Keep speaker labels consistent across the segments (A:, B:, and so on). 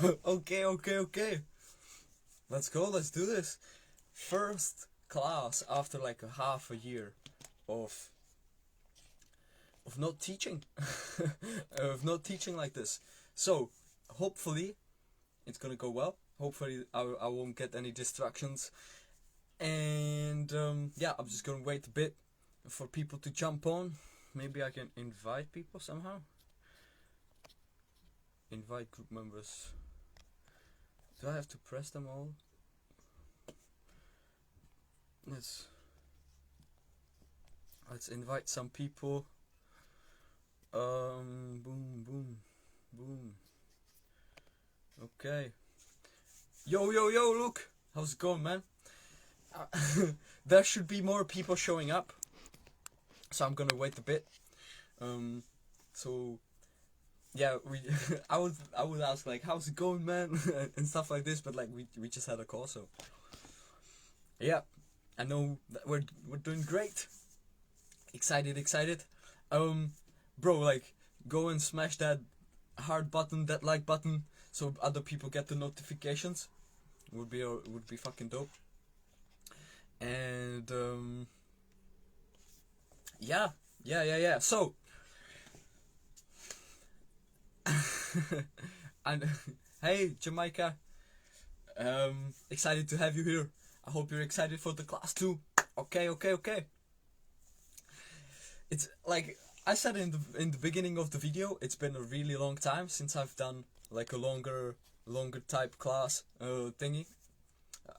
A: Okay. Let's go, let's do this. First class after like a half a year of not teaching. Of not teaching like this. So, hopefully it's gonna go well. Hopefully I won't get any distractions. And yeah, I'm just gonna wait a bit for people to jump on. Maybe I can invite people somehow. Invite group members. Do I have to press them all? Let's invite some people. Boom. Okay. Yo, look! How's it going, man? There should be more people showing up. So I'm gonna wait a bit. So yeah, I would ask like, how's it going, man? And stuff like this, but like we just had a call, so yeah, I know that we're doing great. Excited. Bro, like, go and smash that heart button, that like button, so other people get the notifications. Would be fucking dope. And yeah. So and hey Jamaica, excited to have you here. I hope you're excited for the class too. Okay. It's like I said in the beginning of the video, it's been a really long time since I've done like a longer type class thingy.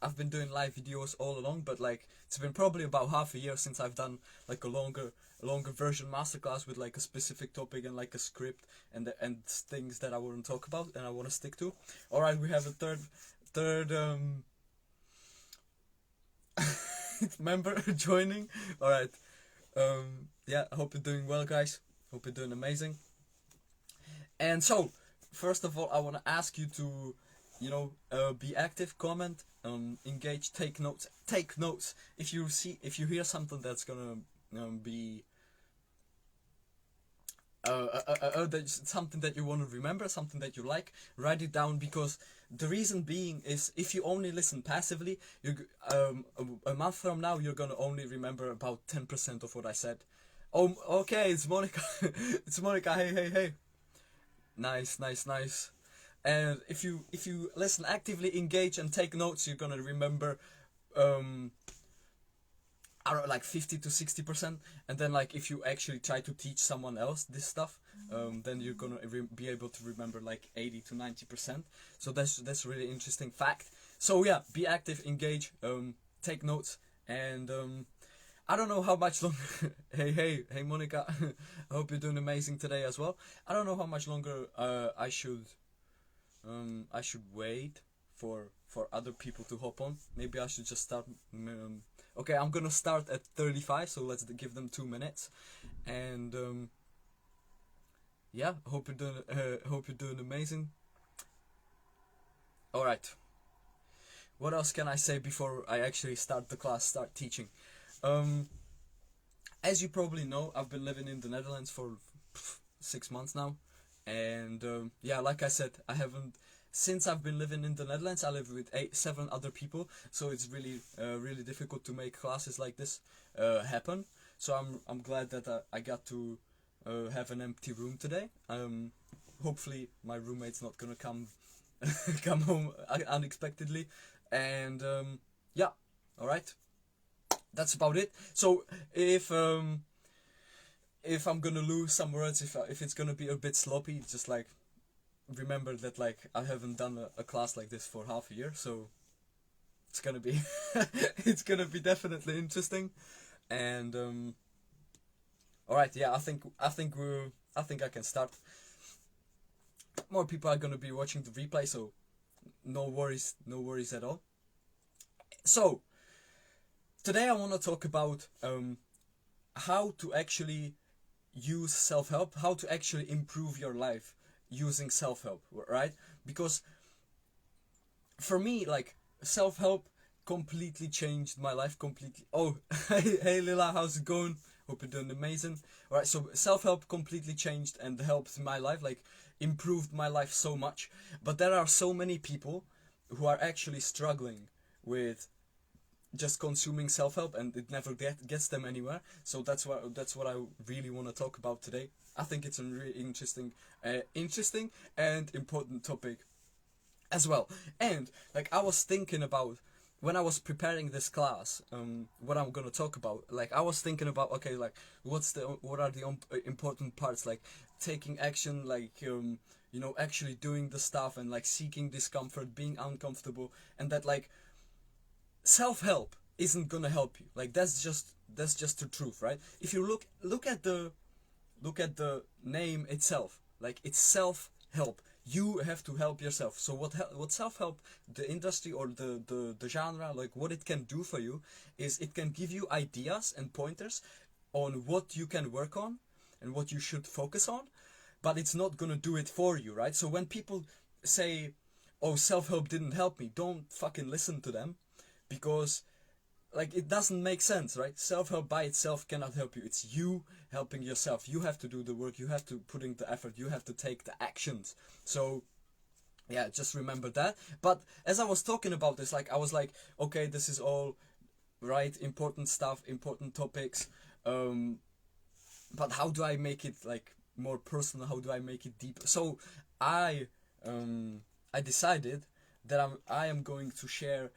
A: I've been doing live videos all along, but like it's been probably about half a year since I've done like a longer version masterclass with like a specific topic and like a script and things that I wouldn't talk about and I want to stick to. All right, we have a third member joining. All right. Yeah, I hope you're doing well, guys. Hope you're doing amazing. And so, first of all, I want to ask you to, be active, comment, engage, take notes. Take notes. If you hear something that's gonna be that's something that you want to remember, something that you like, write it down, because the reason being is if you only listen passively, a month from now you're gonna only remember about 10% of what I said. Oh, okay, it's Monica. It's Monica. Hey. Nice. And if you listen actively, engage, and take notes, you're gonna remember I don't know, like 50 to 60%. And then like if you actually try to teach someone else this stuff, then you're gonna be able to remember like 80 to 90%. So that's a really interesting fact. So yeah, be active, engage, take notes, and I don't know how much longer. hey Monica. I hope you're doing amazing today as well. I don't know how much longer I should wait for other people to hop on. Maybe I should just start. Okay, I'm gonna start at 35, so let's give them 2 minutes, and yeah, hope you're doing amazing. All right. What else can I say before I actually start the class, start teaching? As you probably know, I've been living in the Netherlands for 6 months now, and yeah, like I said, I haven't. Since I've been living in the Netherlands, I live with 7 other people, so it's really difficult to make classes like this happen. So I'm glad that I got to have an empty room today. Hopefully my roommate's not gonna come home unexpectedly, and yeah, all right, that's about it. So if I'm gonna lose some words, if it's gonna be a bit sloppy, just like remember that like I haven't done a class like this for half a year, so it's gonna be it's gonna be definitely interesting. And all right, yeah, I think I can start. More people are gonna be watching the replay, so no worries at all. So today I want to talk about how to actually use self-help, how to actually improve your life using self-help, right? Because for me, like, self-help completely changed my life completely. Oh, hey Lila, how's it going? Hope you're doing amazing. All right, so self-help completely changed and helped my life, like improved my life so much. But there are so many people who are actually struggling with just consuming self-help, and it never gets them anywhere. So that's what I really want to talk about today. I think it's a really interesting and important topic as well. And like I was thinking about when I was preparing this class, what I'm gonna talk about. Like I was thinking about, okay, like what are the important parts, like taking action, like actually doing the stuff and like seeking discomfort, being uncomfortable, and that like self-help isn't gonna help you. Like that's just the truth, right? If you look at the name itself, like it's self-help. You have to help yourself. So what self-help, the industry or the genre, like what it can do for you is it can give you ideas and pointers on what you can work on and what you should focus on, but it's not gonna do it for you, right? So when people say, oh, self-help didn't help me, don't fucking listen to them, because like it doesn't make sense, right? Self-help by itself cannot help you. It's you helping yourself. You have to do the work, you have to put in the effort, you have to take the actions. So yeah, just remember that. But as I was talking about this, like I was like, okay, this is all right, important stuff, important topics, but how do I make it like more personal? How do I make it deeper? So I I decided that I am going to share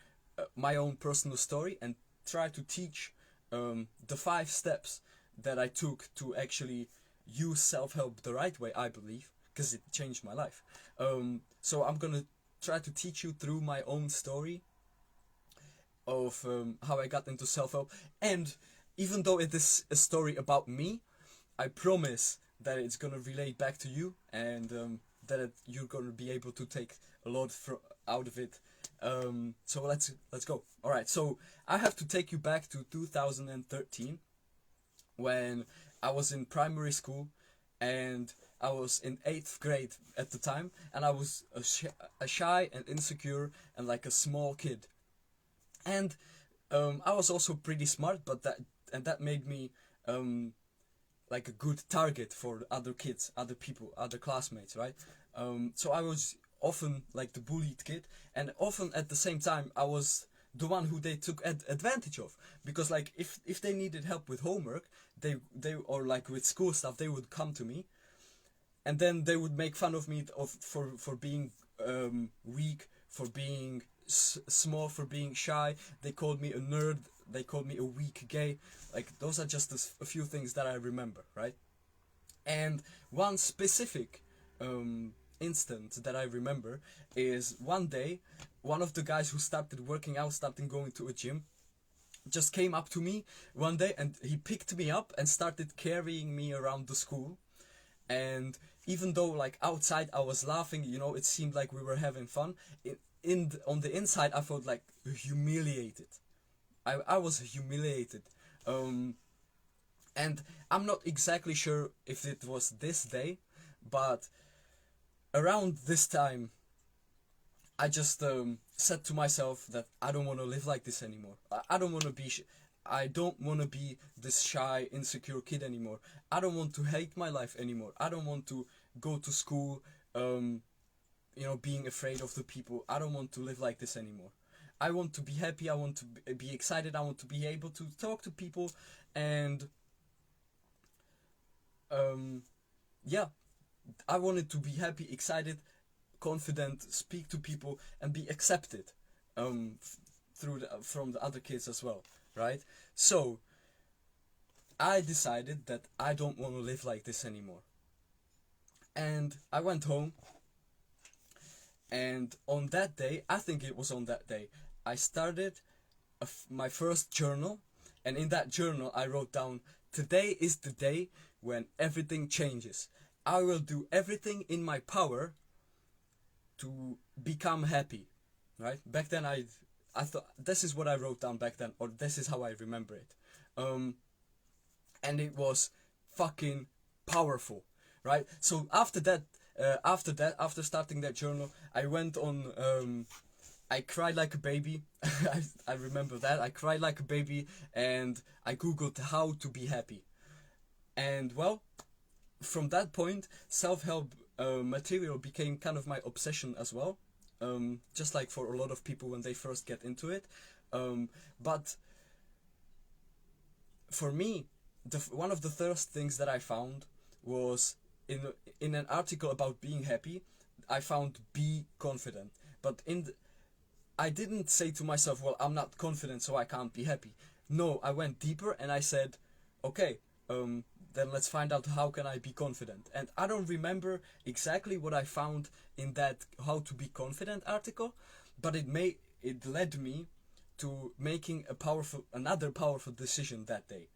A: my own personal story and try to teach the 5 steps that I took to actually use self-help the right way, I believe, because it changed my life. So I'm gonna try to teach you through my own story of how I got into self-help. And even though it is a story about me, I promise that it's gonna relate back to you, and you're gonna be able to take a lot out of it. So let's go. All right. So I have to take you back to 2013, when I was in primary school, and I was in 8th grade at the time, and I was a shy and insecure and like a small kid, and I was also pretty smart, but that made me like a good target for other kids, other people, other classmates, right? So I was often like the bullied kid, and often at the same time I was the one who they took advantage of, because like if they needed help with homework, they or like with school stuff, they would come to me, and then they would make fun of me for being weak, for being small, for being shy. They called me a nerd, they called me a weak gay. Like those are just a few things that I remember, right? And one specific instant that I remember is one day, one of the guys who started working out, started going to a gym, just came up to me one day, and he picked me up and started carrying me around the school. And even though like outside I was laughing, it seemed like we were having fun, on the inside I felt like humiliated. I was humiliated. And I'm not exactly sure if it was this day, but around this time I just said to myself that I don't want to live like this anymore. I don't want to be I don't want to be this shy, insecure kid anymore. I don't want to hate my life anymore. I don't want to go to school being afraid of the people. I don't want to live like this anymore. I want to be happy, I want to be excited, I want to be able to talk to people, and yeah, I wanted to be happy, excited, confident, speak to people, and be accepted from the other kids as well, right? So I decided that I don't want to live like this anymore. And I went home, and on that day, I think it was on that day, I started my first journal, and in that journal I wrote down, today is the day when everything changes. I will do everything in my power to become happy, right? Back then I thought this is what I wrote down back then, or this is how I remember it. And it was fucking powerful, right? So after starting that journal, I went on, I cried like a baby. I remember that. I cried like a baby, and I googled how to be happy. And well, from that point, self-help material became kind of my obsession as well. Just like for a lot of people when they first get into it. But for me, one of the first things that I found was in an article about being happy. I found be confident, but I didn't say to myself, well, I'm not confident, so I can't be happy. No, I went deeper and I said, okay, then let's find out how can I be confident. And I don't remember exactly what I found in that how to be confident article, but it led me to making another powerful decision that day.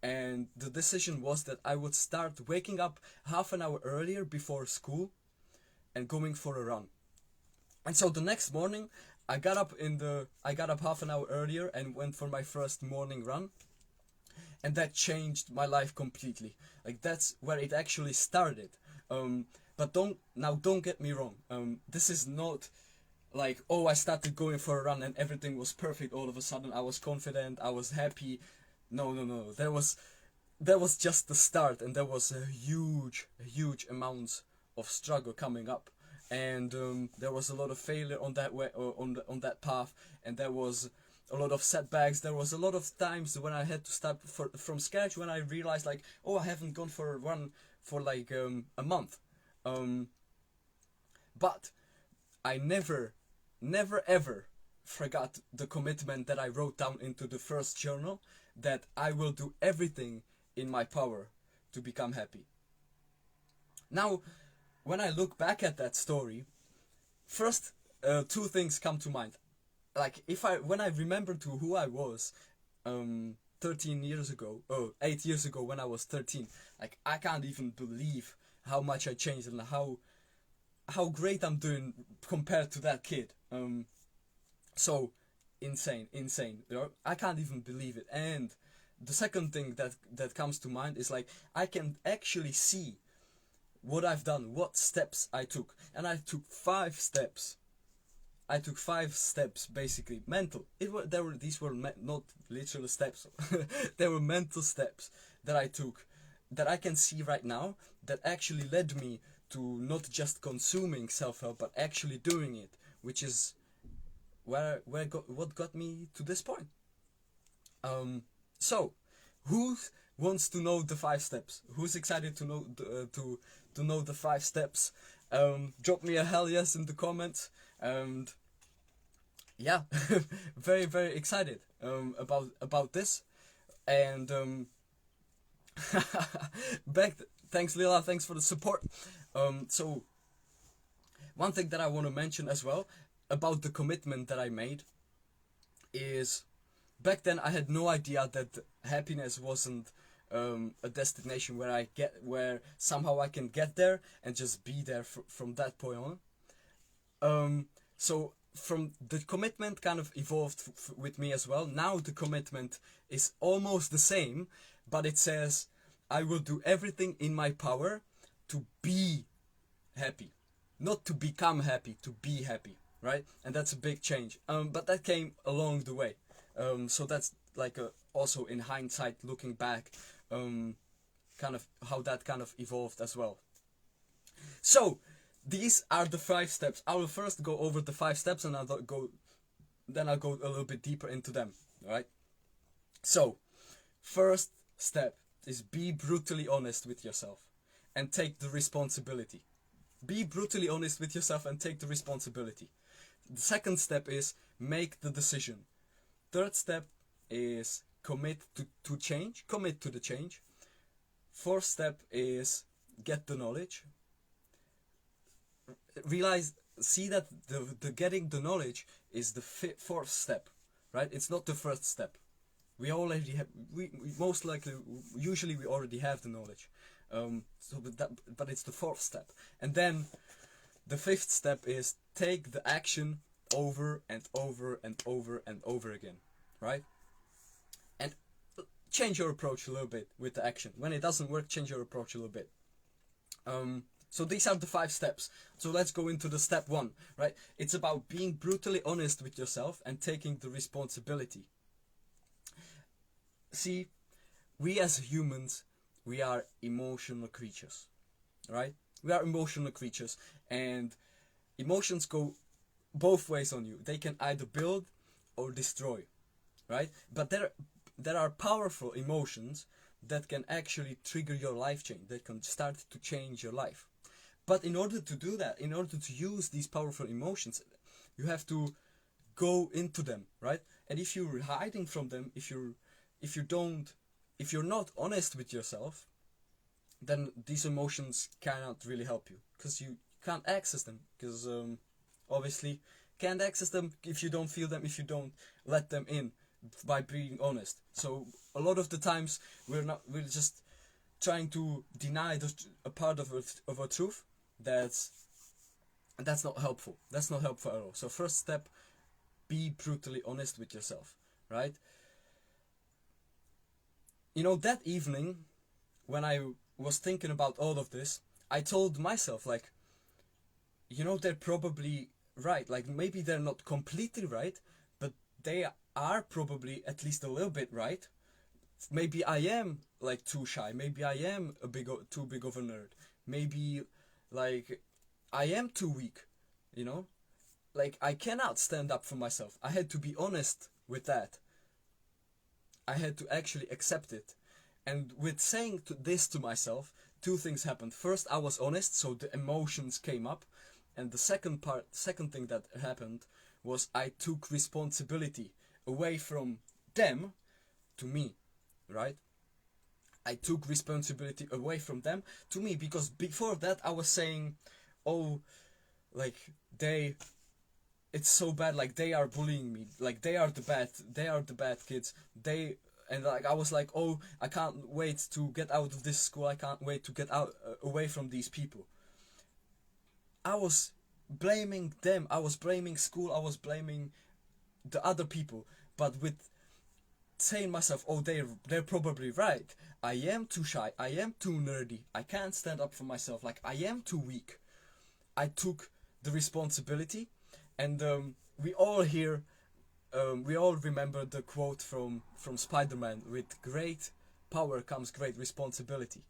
A: And the decision was that I would start waking up half an hour earlier before school and going for a run. And so the next morning, I got up half an hour earlier and went for my first morning run. And that changed my life completely. Like, that's where it actually started. But don't get me wrong. This is not like, oh, I started going for a run and everything was perfect. All of a sudden, I was confident, I was happy. No. There was just the start, and there was a huge amount of struggle coming up, and there was a lot of failure on that way, on that path, and there was a lot of setbacks. There was a lot of times when I had to start from scratch, when I realized, like, oh, I haven't gone for a run for like a month. But I never ever forgot the commitment that I wrote down into the first journal, that I will do everything in my power to become happy. Now, when I look back at that story, first two things come to mind. Like, when I remember to who I was 13 years ago, 8 years ago when I was 13, like, I can't even believe how much I changed and how great I'm doing compared to that kid. So insane. You know, I can't even believe it. And the second thing that comes to mind is, like, I can actually see what I've done, what steps I took, and I took 5 steps. I took 5 steps, basically mental. These were not literal steps. They were mental steps that I took, that I can see right now, that actually led me to not just consuming self-help, but actually doing it, which is what got me to this point. So, who wants to know the 5 steps? Who's excited to know to know the 5 steps? Drop me a hell yes in the comments. And yeah, very excited about this. And thanks Lila, thanks for the support. So one thing that I want to mention as well about the commitment that I made is, back then I had no idea that happiness wasn't a destination where somehow I can get there and just be there from that point on. So from the commitment kind of evolved with me as well. Now the commitment is almost the same, but it says I will do everything in my power to be happy, not to become happy, to be happy, right? And that's a big change. But that came along the way. So that's like also in hindsight, looking back, kind of how that kind of evolved as well. So these are the 5 steps. I will first go over the 5 steps, and then I'll go a little bit deeper into them. All right. So, first step is be brutally honest with yourself and take the responsibility. Be brutally honest with yourself and take the responsibility. The second step is make the decision. Third step is commit to change. Commit to the change. Fourth step is get the knowledge. See that the getting the knowledge is the 4th step, right? It's not the first step. We already have, we most likely, usually we already have the knowledge. But it's the 4th step. And then the 5th step is take the action over and over and over and over again, right? And change your approach a little bit with the action. When it doesn't work, change your approach a little bit. So these are the 5 steps. So let's go into the step 1, right? It's about being brutally honest with yourself and taking the responsibility. See, we as humans, we are emotional creatures, right? We are emotional creatures, and emotions go both ways on you. They can either build or destroy, right? But there are powerful emotions that can actually trigger your life change, that can start to change your life. But in order to do that, in order to use these powerful emotions, you have to go into them, right? And if you're hiding from them, if you're not honest with yourself, then these emotions cannot really help you, because you can't access them, because obviously can't access them if you don't feel them, if you don't let them in by being honest. So a lot of the times we're just trying to deny a part of a truth that's not helpful. That's not helpful at all. So first step, be brutally honest with yourself, right? You know, that evening when I was thinking about all of this, I told myself, like, you know, they're probably right. Like, maybe they're not completely right, but they are probably at least a little bit right. Maybe I am like too shy. Maybe I am too big of a nerd. Maybe like I am too weak. You know, like I cannot stand up for myself. I had to be honest with that. I had to actually accept it. And with saying this to myself, two things happened. First, I was honest, so the emotions came up. And the second thing that happened was I took responsibility away from them to me, right? I took responsibility away from them to me, because before that I was saying, oh, like it's so bad, like they are bullying me, like they are the bad kids, and like I was like, oh, I can't wait to get out of this school, I can't wait to get out away from these people. I was blaming them, I was blaming school, I was blaming the other people, but with saying myself, oh, they're probably right, I am too shy, I am too nerdy, I can't stand up for myself, like I am too weak. I took the responsibility, and we all remember the quote from Spider-Man: "With great power comes great responsibility."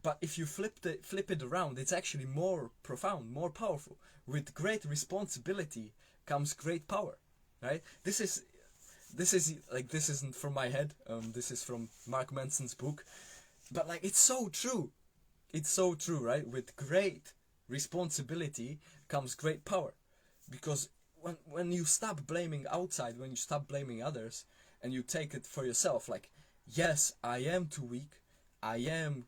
A: But if you flip it around, it's actually more profound, more powerful. With great responsibility comes great power, right? This isn't from my head. This is from Mark Manson's book, but like it's so true. It's so true, right? With great responsibility comes great power, because when you stop blaming outside, when you stop blaming others, and you take it for yourself, like, yes, I am too weak, I am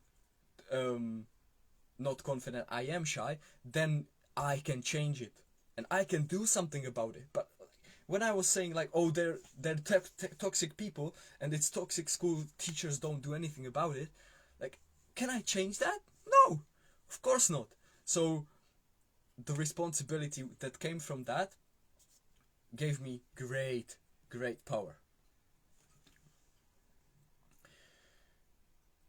A: not confident, I am shy, then I can change it and I can do something about it. But when I was saying like, oh, they're toxic people and it's toxic school, teachers don't do anything about it, like, can I change that? No, of course not. So the responsibility that came from that gave me great power.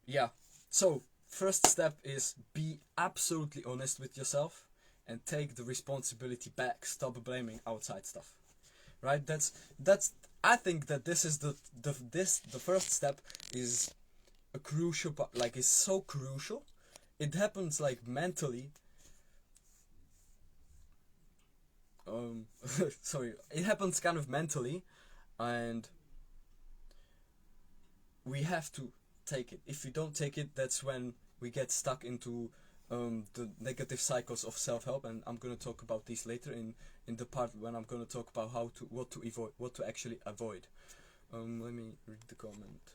A: Yeah, so first step is be absolutely honest with yourself and take the responsibility back. Stop blaming outside stuff, right? That's I think that this is the first step is a crucial part, like is so crucial. It happens like mentally. Sorry, it happens kind of mentally, and we have to take it. If we don't take it, that's when we get stuck into the negative cycles of self-help, and I'm gonna talk about these later in the part when I'm gonna talk about what to actually avoid. Let me read the comment.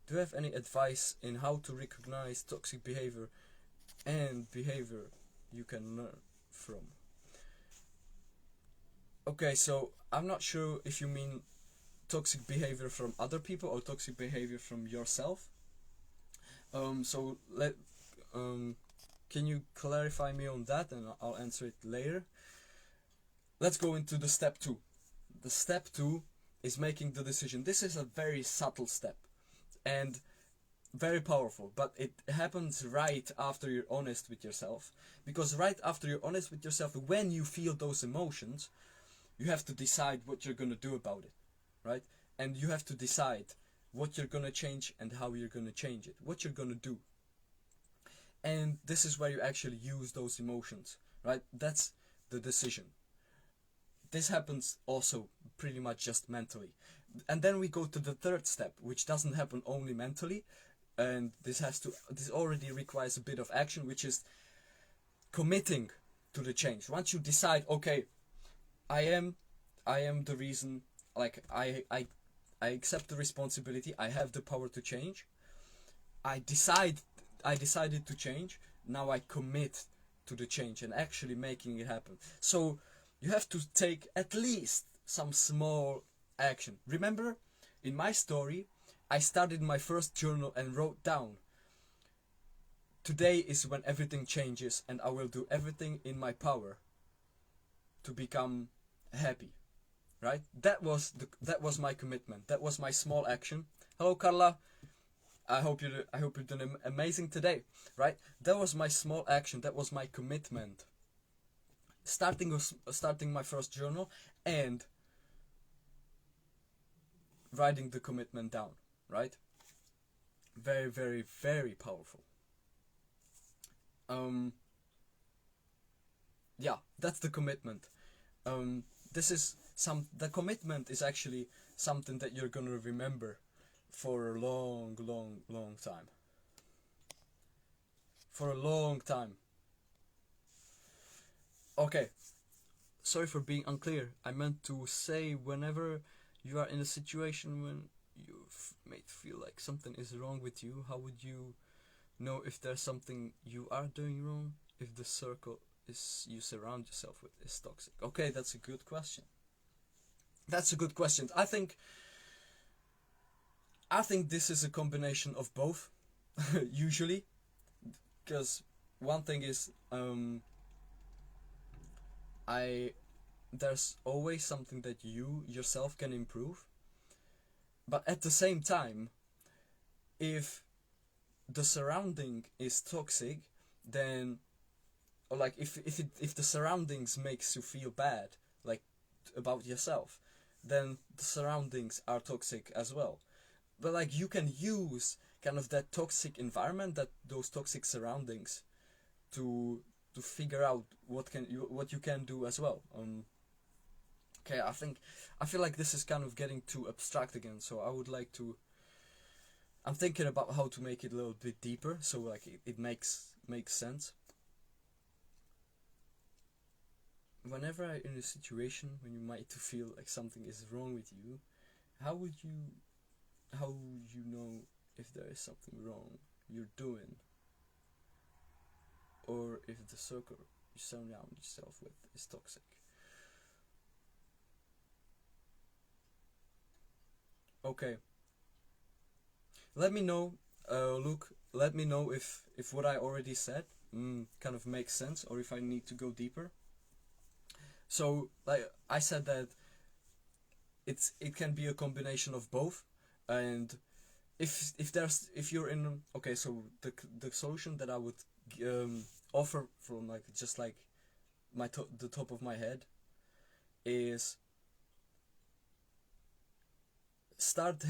A: Do you have any advice in how to recognize toxic behavior and behavior you can learn from? Okay, so I'm not sure if you mean toxic behavior from other people or toxic behavior from yourself. So can you clarify me on that, and I'll answer it later. Let's go into the step 2. The step 2 is making the decision. This is a very subtle step and very powerful, but it happens right after you're honest with yourself. Because right after you're honest with yourself, when you feel those emotions, you have to decide what you're gonna do about it, right? And you have to decide what you're gonna change and how you're gonna change it, what you're gonna do. And this is where you actually use those emotions, right? That's the decision. This happens also pretty much just mentally. And then we go to the third step, which doesn't happen only mentally, and this already requires a bit of action, which is committing to the change. Once you decide, okay, I am the reason, like I accept the responsibility, I have the power to change. I decided to change. Now I commit to the change and actually making it happen. So you have to take at least some small action. Remember, in my story, I started my first journal and wrote down, today is when everything changes, and I will do everything in my power to become happy. Right? That was my commitment. That was my small action. Hello, Carla. I hope you're doing amazing today. Right? That was my small action. That was my commitment. Starting my first journal and writing the commitment down. Right? Very, very, very powerful. Yeah, that's the commitment. The commitment is actually something that you're gonna remember for a long, long, long time. For a long time. Okay. Sorry for being unclear. I meant to say, whenever you are in a situation when you may feel like something is wrong with you, how would you know if there's something you are doing wrong? If the circle you surround yourself with is toxic? Okay, that's a good question. That's a good question. I think this is a combination of both, usually, because one thing is, there's always something that you yourself can improve, but at the same time, if the surrounding is toxic, then, or like if the surroundings makes you feel bad, like about yourself, then the surroundings are toxic as well. But like, you can use kind of that toxic environment, those toxic surroundings, to figure out what you can do as well. Okay, I feel like this is kind of getting too abstract again, so I'm thinking about how to make it a little bit deeper, so like it makes sense. Whenever I'm in a situation when you might feel like something is wrong with you, how you know if there is something wrong you're doing, or if the circle you surround yourself with is toxic? Okay. Let me know, Luke. Let me know if what I already said kind of makes sense, or if I need to go deeper. So, like I said, that it can be a combination of both, and if you're in, okay, so the solution that I would offer from like just like the top of my head is start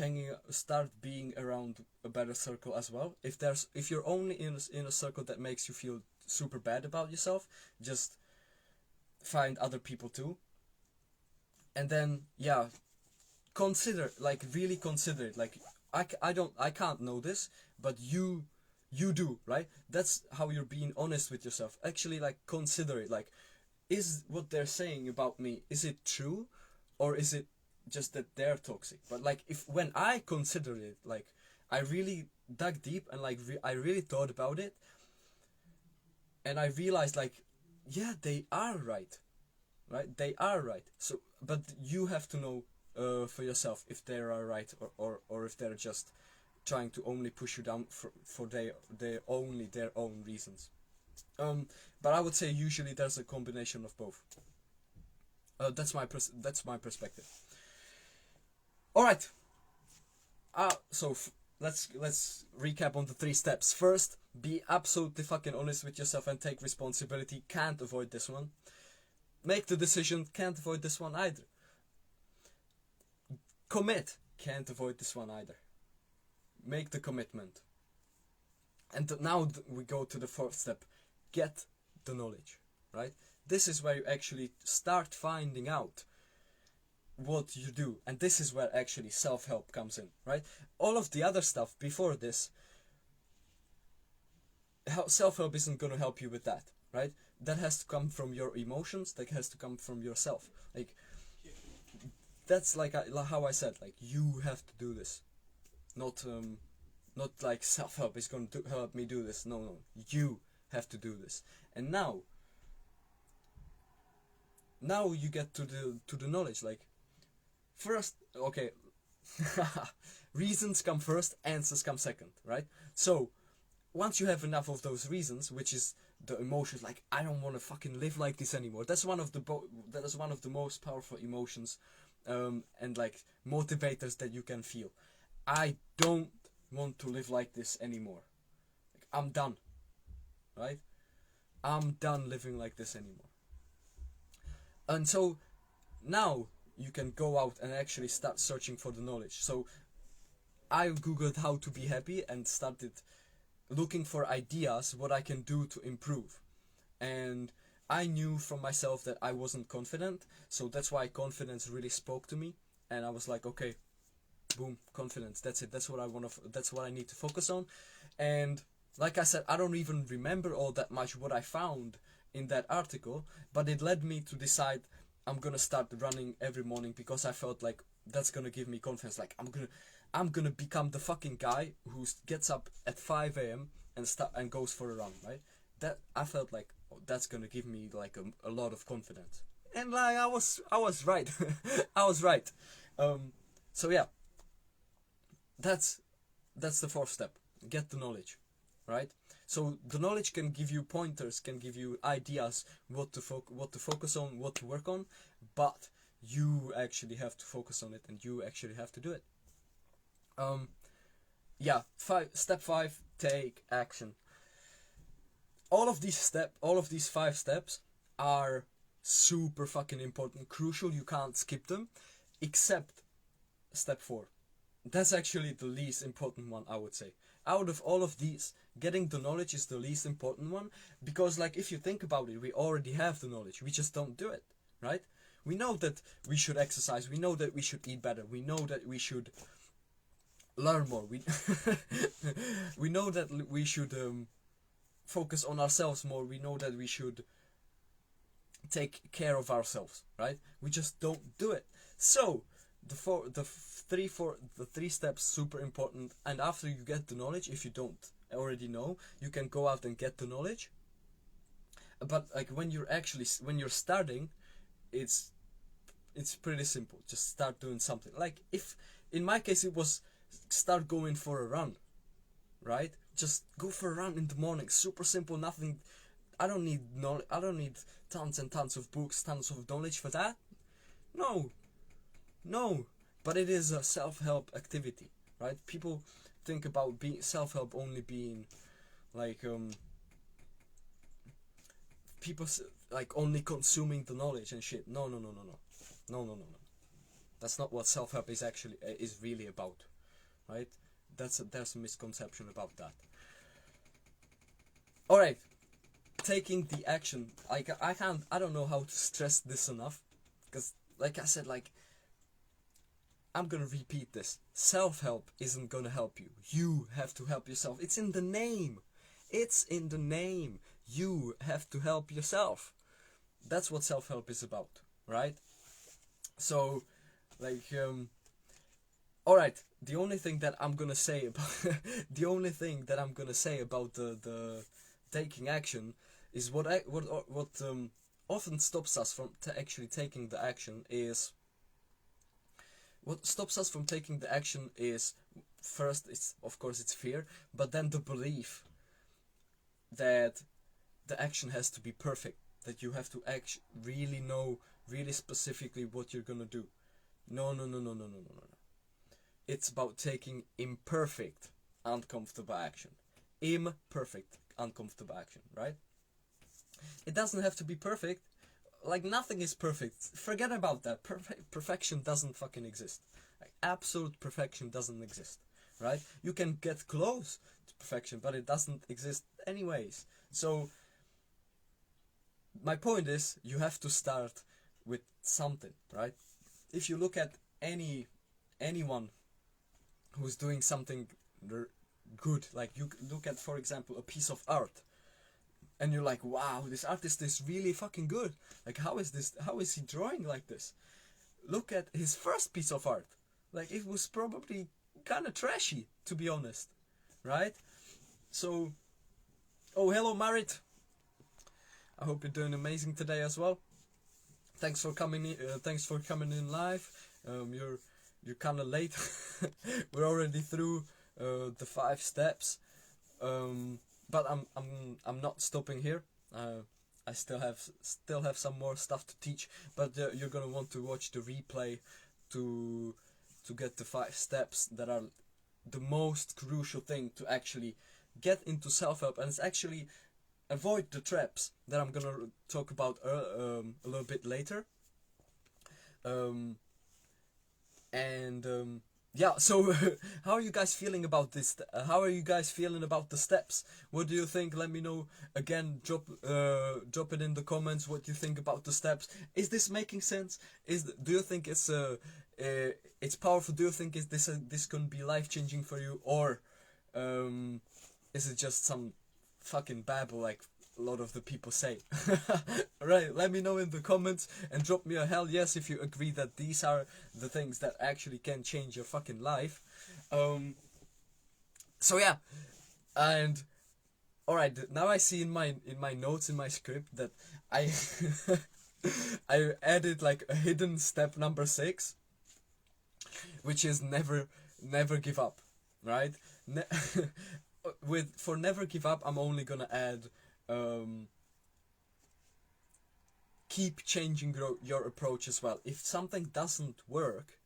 A: being around a better circle as well. If you're only in a circle that makes you feel super bad about yourself, just find other people too, and then really consider it. Like, I can't know this, but you do, right? That's how you're being honest with yourself. Actually, like, consider it. Like, is what they're saying about me, is it true, or is it just that they're toxic? But like, when I considered it, like, I really dug deep and like I really thought about it, and I realized, like, yeah, they are right. They are right. So, but you have to know for yourself if they are right, or if they're just trying to only push you down for their own reasons. But I would say usually there's a combination of both. That's my perspective. All right. So let's recap on the 3 steps. First, be absolutely fucking honest with yourself and take responsibility. Can't avoid this one. Make the decision. Can't avoid this one either. Commit. Can't avoid this one either. make the commitment. And now we go to the fourth step. Get the knowledge, right? This is where you actually start finding out what you do, and this is where actually self-help comes in, right? All of the other stuff before this, self-help isn't going to help you with that, right? That has to come from your emotions, that has to come from yourself. Like, that's like how I said, like, you have to do this, not like self-help is going to help me do this. No, you have to do this. And now you get to the knowledge. Like, first, okay, reasons come first, answers come second, right? So once you have enough of those reasons, which is the emotions, like, I don't want to fucking live like this anymore. That's one of the most powerful emotions, and like motivators that you can feel. I don't want to live like this anymore. Like, I'm done, right? I'm done living like this anymore. And so now you can go out and actually start searching for the knowledge. So I googled how to be happy and started looking for ideas what I can do to improve. And I knew from myself that I wasn't confident, so that's why confidence really spoke to me. And I was like, okay, boom, confidence, that's it, that's what I want to, that's what I need to focus on. And like I said, I don't even remember all that much what I found in that article, but it led me to decide I'm gonna start running every morning, because I felt like that's gonna give me confidence. Like, I'm gonna become the fucking guy who gets up at 5 a.m. and goes for a run, right? That I felt like, oh, that's gonna give me like a lot of confidence. And like I was right. I was right. So yeah, that's the fourth step. Get the knowledge, right? So the knowledge can give you pointers, can give you ideas what to focus on, what to work on, but you actually have to focus on it, and you actually have to do it. Yeah, step 5, take action. All of these 5 steps are super fucking important, crucial. You can't skip them, except step 4. That's actually the least important one, I would say. Out of all of these, getting the knowledge is the least important one, because like, if you think about it, we already have the knowledge, we just don't do it, right? We know that we should exercise, we know that we should eat better, we know that we should learn more, we know that we should focus on ourselves more, we know that we should take care of ourselves, right? We just don't do it. So the three steps, super important. And after you get the knowledge, if you don't already know, you can go out and get the knowledge. But like, when you're starting, it's pretty simple. Just start doing something. Like, if in my case it was start going for a run, right? Just go for a run in the morning. Super simple. Nothing. I don't need tons and tons of books, tons of knowledge for that. No, but it is a self-help activity, right? People think about self-help only being like people like only consuming the knowledge and shit. No. That's not what self-help is actually is really about, right? There's a misconception about that. All right, taking the action. I don't know how to stress this enough, because like I said, like, I'm gonna repeat this. Self-help isn't gonna help you. You have to help yourself. It's in the name. It's in the name. You have to help yourself. That's what self-help is about, right? So, like, alright, the only thing that I'm gonna say about the taking action is what often stops us from actually taking the action is. What stops us from taking the action is, first, it's of course it's fear, but then the belief that the action has to be perfect, that you have to really know really specifically what you're gonna do. No. It's about taking imperfect, uncomfortable action. Imperfect, uncomfortable action, right? It doesn't have to be perfect. Like, nothing is perfect. Forget about that. Perfection doesn't fucking exist. Like, absolute perfection doesn't exist, right? You can get close to perfection, but it doesn't exist anyways. So my point is, you have to start with something, right? If you look at anyone who's doing something good, like you look at, for example, a piece of art, and you're like, wow, this artist is really fucking good. Like, how is he drawing like this? Look at his first piece of art. Like, it was probably kind of trashy, to be honest, right? So, oh, hello, Marit. I hope you're doing amazing today as well. Thanks for coming in. Thanks for coming in live. You're kind of late. We're already through the 5 steps. But I'm not stopping here. I still have some more stuff to teach. But you're gonna want to watch the replay to get the 5 steps that are the most crucial thing to actually get into self-help, and it's actually avoid the traps that I'm gonna talk about a little bit later. Yeah, so how are you guys feeling about this? How are you guys feeling about the steps? What do you think? Let me know. Again, drop it in the comments what you think about the steps. Is this making sense? Do you think it's powerful? Do you think this gonna be life-changing for you, or is it just some fucking babble like a lot of the people say? Right, let me know in the comments and drop me a hell yes if you agree that these are the things that actually can change your fucking life. So yeah, and alright, now I see in my notes in my script that I I added like a hidden step number 6, which is never give up, right? For never give up, I'm only gonna add keep changing your approach as well. If something doesn't work,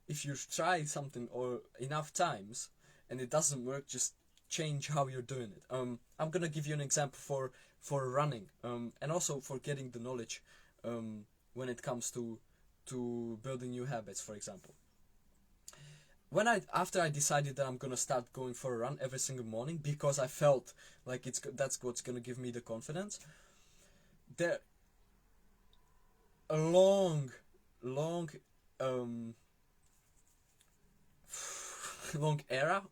A: if you try something or enough times and it doesn't work, just change how you're doing it. I'm gonna give you an example for running, and also for getting the knowledge when it comes to building new habits, for example. After I decided that I'm gonna start going for a run every single morning because I felt like that's what's gonna give me the confidence. There, a long long era,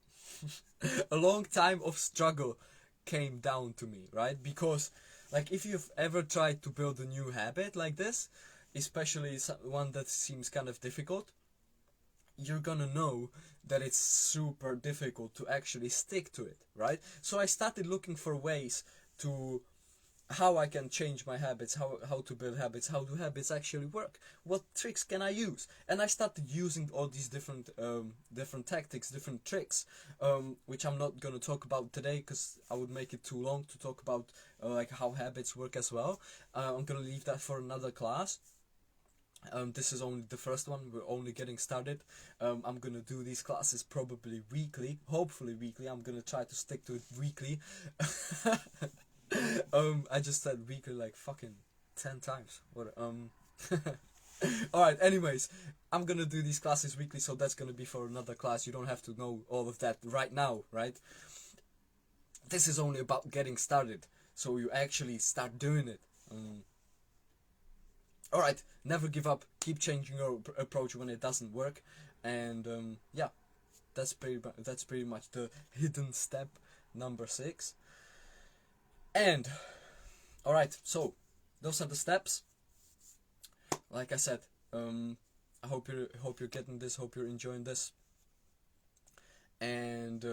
A: a long time of struggle came down to me, right? Because, like, if you've ever tried to build a new habit like this, especially one that seems kind of difficult, you're gonna know that it's super difficult to actually stick to it, right? So I started looking for ways to how I can change my habits, how to build habits, how do habits actually work, what tricks can I use, and I started using all these different tactics, different tricks, which I'm not gonna talk about today because I would make it too long to talk about like how habits work as well. I'm gonna leave that for another class. This is only the first one. We're only getting started. I'm gonna do these classes probably weekly, hopefully weekly. I'm gonna try to stick to it weekly. I just said weekly like fucking 10 times. What? Alright, anyways, I'm gonna do these classes weekly, so that's gonna be for another class. You don't have to know all of that right now, right? This is only about getting started, so you actually start doing it. Alright, never give up, keep changing your approach when it doesn't work, and yeah, that's pretty much the hidden step number 6. And alright, so those are the steps. Like I said, I hope you're getting this, hope you're enjoying this. And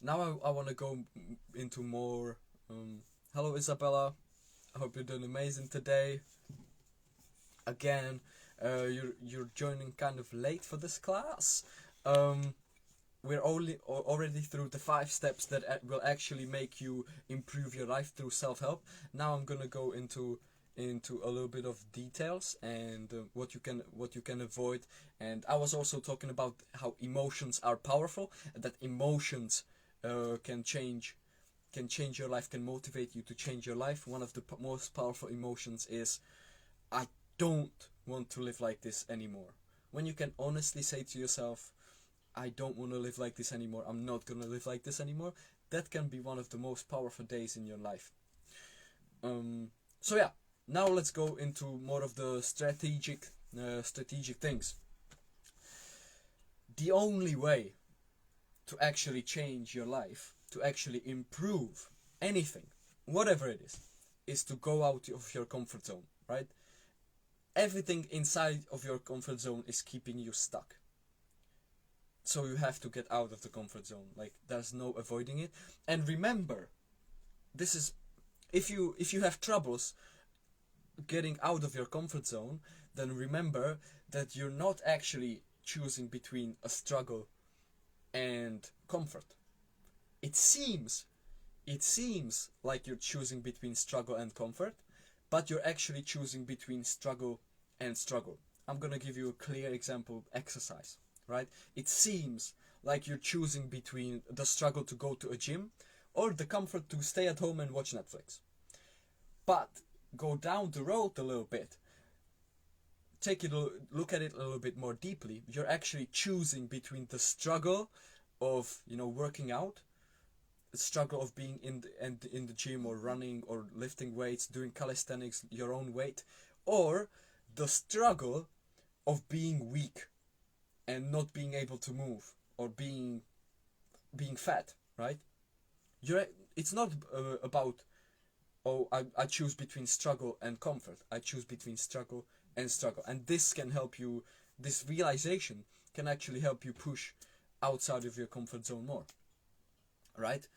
A: now I want to go into more. Hello Isabella, I hope you're doing amazing today. Again, you're joining kind of late for this class. We're already through the 5 steps that will actually make you improve your life through self-help. Now I'm gonna go into a little bit of details and what you can avoid. And I was also talking about how emotions are powerful, and that emotions can change your life, can motivate you to change your life. One of the most powerful emotions is, I don't want to live like this anymore. When you can honestly say to yourself, I don't want to live like this anymore, I'm not gonna live like this anymore, that can be one of the most powerful days in your life. So yeah, now let's go into more of the strategic things. The only way to actually change your life, to actually improve anything, whatever it is to go out of your comfort zone, right? Everything inside of your comfort zone is keeping you stuck. So you have to get out of the comfort zone. Like, there's no avoiding it. And remember, this is, if you have troubles getting out of your comfort zone, then remember that you're not actually choosing between a struggle and comfort. It seems like you're choosing between struggle and comfort, but you're actually choosing between struggle and struggle. I'm gonna give you a clear example exercise, right? It seems like you're choosing between the struggle to go to a gym or the comfort to stay at home and watch Netflix. But go down the road a little bit, look at it a little bit more deeply. You're actually choosing between the struggle of, you know, working out, the struggle of being in the gym or running or lifting weights, doing calisthenics, your own weight, or the struggle of being weak and not being able to move, or being fat, right? It's not about, oh, I choose between struggle and comfort. I choose between struggle and struggle. And this can help you, this realization can actually help you push outside of your comfort zone more, right?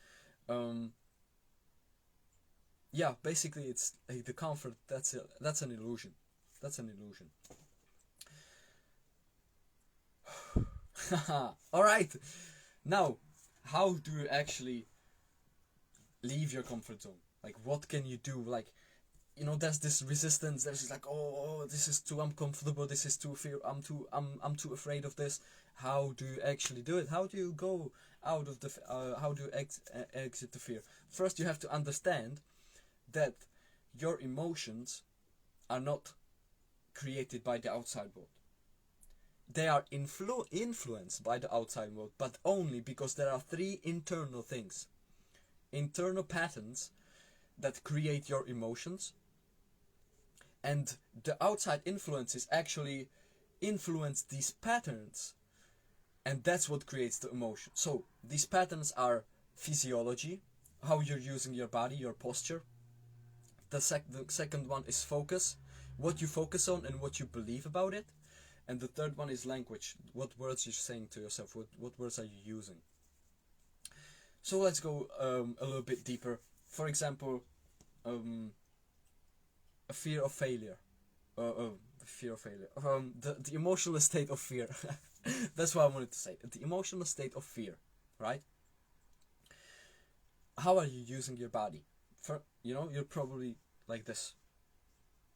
A: Yeah, basically it's like the comfort, that's an illusion. That's an illusion. All right. Now, how do you actually leave your comfort zone? Like, what can you do? Like, you know, there's this resistance. There's like, oh, this is too uncomfortable. This is too fear. I'm too afraid of this. How do you actually do it? How do you go out of the? How do you exit the fear? First, you have to understand that your emotions are not created by the outside world. They are influenced by the outside world, but only because there are three internal things, internal patterns that create your emotions, and the outside influences actually influence these patterns, and that's what creates the emotion. So these patterns are physiology, how you're using your body, your posture. The second one is focus, what you focus on and what you believe about it. And the third one is language, what words you're saying to yourself, what words are you using. So let's go a little bit deeper. For example, a fear of failure. Fear of failure. The emotional state of fear. That's what I wanted to say. The emotional state of fear, right? How are you using your body? You're probably like this,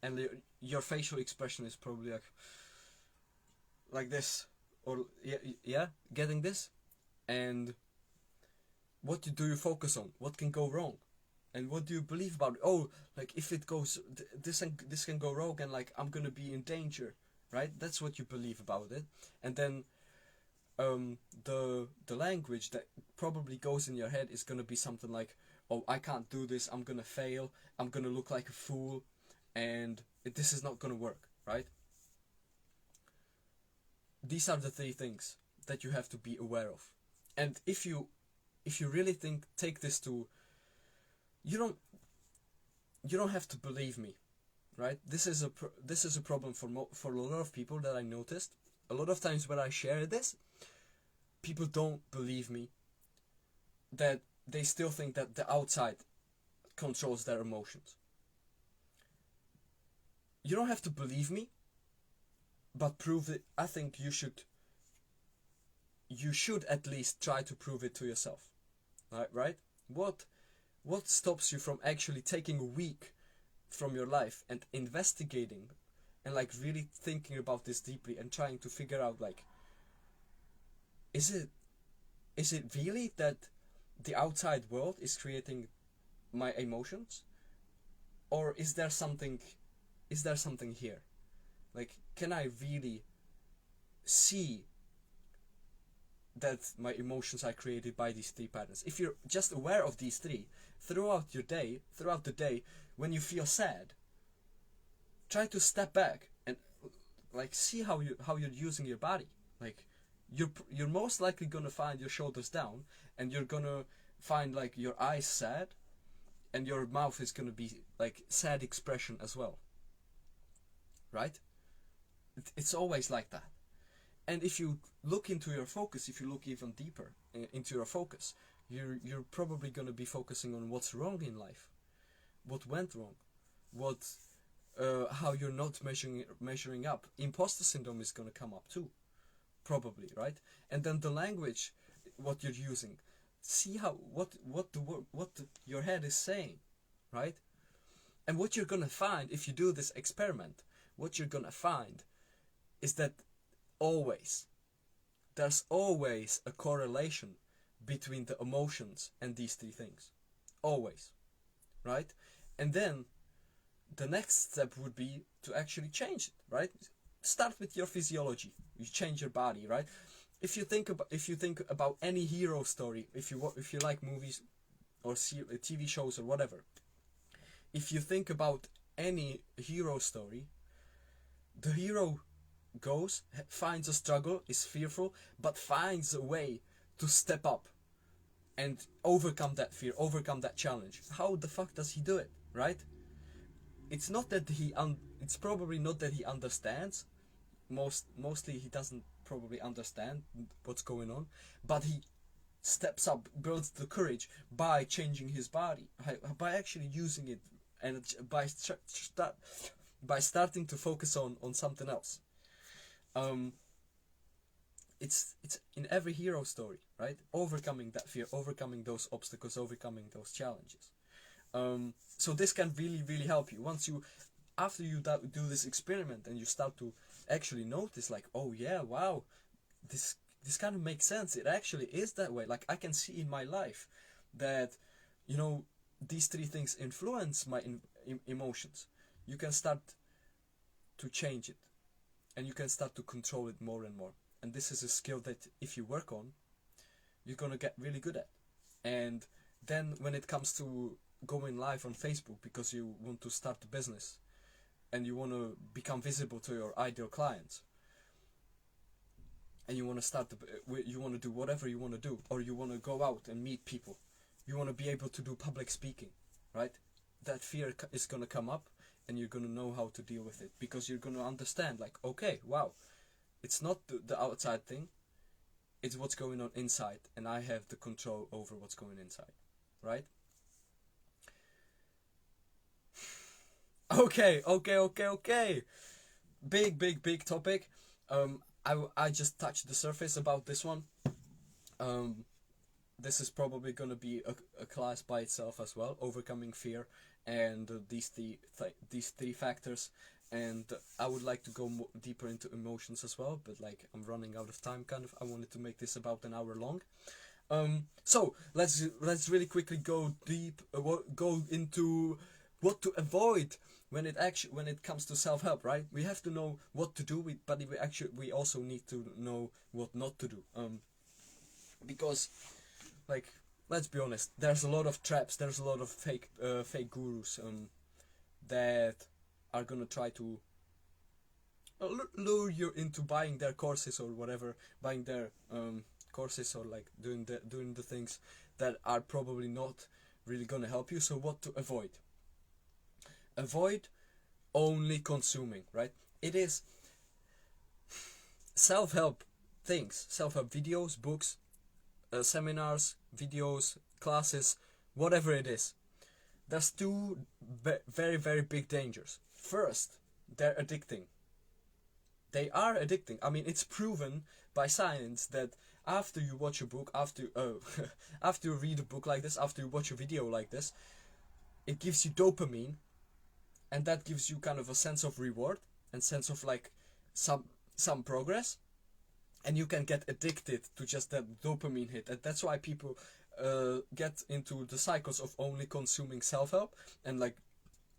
A: and your facial expression is probably like this, or yeah, getting this. And what do you focus on? What can go wrong? And what do you believe about it? Oh, like, if it goes, this can go wrong, and like, I'm gonna be in danger, right? That's what you believe about it. And then the language that probably goes in your head is gonna be something like, oh, I can't do this, I'm gonna fail, I'm gonna look like a fool, and this is not gonna work, right? These are the three things that you have to be aware of. And if you really take this to, you don't have to believe me, right? This is a problem for a lot of people that I noticed. A lot of times when I share this, people don't believe me, that they still think that the outside controls their emotions. You don't have to believe me, but prove it. I think you should at least try to prove it to yourself, right? What stops you from actually taking a week from your life and investigating and like really thinking about this deeply and trying to figure out, like, is it really that the outside world is creating my emotions, or is there something here? Like, can I really see that my emotions are created by these three patterns. If you're just aware of these three throughout the day, when you feel sad, try to step back and like see how you're using your body. Like you're most likely gonna find your shoulders down, and you're gonna find like your eyes sad, and your mouth is gonna be like sad expression as well. Right? It's always like that. And if you look into your focus, if you look even deeper into your focus, you're probably gonna be focusing on what's wrong in life, what went wrong, what how you're not measuring up. Imposter syndrome is gonna come up too, probably, right? And then the language, what you're using, see how what your head is saying, right? And what you're gonna find if you do this experiment, what you're gonna find is that there's always a correlation between the emotions and these three things, always, right? And then the next step would be to actually change it, right? Start with your physiology. You change your body, right? If you think about any hero story, if you like movies or TV shows or whatever, if you think about any hero story, the hero finds a struggle, is fearful, but finds a way to step up and overcome that fear, overcome that challenge. How the fuck does he do it, right? It's not that it's probably not that he understands. Mostly he doesn't probably understand what's going on, but he steps up, builds the courage by changing his body, by actually using it, and by starting to focus on something else. It's in every hero story, right? Overcoming that fear, overcoming those obstacles, overcoming those challenges. So this can really help you. After you do this experiment and you start to actually notice, like, oh yeah, wow, this kind of makes sense. It actually is that way. Like, I can see in my life that, these three things influence my emotions. You can start to change it, and you can start to control it more and more. And this is a skill that if you work on, you're gonna get really good at. And then when it comes to going live on Facebook because you want to start a business and you want to become visible to your ideal clients, and you want to do whatever you want to do, or you want to go out and meet people, you want to be able to do public speaking, right? That fear is going to come up, and you're going to know how to deal with it, because you're going to understand, like, okay, wow, it's not the outside thing, it's what's going on inside, and I have the control over what's going inside, right? Okay. Big topic. I just touched the surface about this one. This is probably gonna be a class by itself as well, overcoming fear and these three factors. And I would like to go deeper into emotions as well, but like I'm running out of time. Kind of, I wanted to make this about an hour long. So let's really quickly go into what to avoid when it comes to self-help, right? We have to know what to do, but we also need to know what not to do. Because, like, let's be honest, there's a lot of traps, there's a lot of fake gurus that are gonna try to lure you into buying their courses or whatever, buying their courses, or like doing the things that are probably not really gonna help you. So what to avoid? Avoid only consuming, right? It is self-help things, self-help videos, books, seminars, videos, classes, whatever it is. There's two very big dangers. First, they're addicting. They are addicting. I mean, it's proven by science that after you watch a book, after you read a book like this, after you watch a video like this, it gives you dopamine, and that gives you kind of a sense of reward and sense of like some progress, and you can get addicted to just that dopamine hit. And that's why people get into the cycles of only consuming self-help and like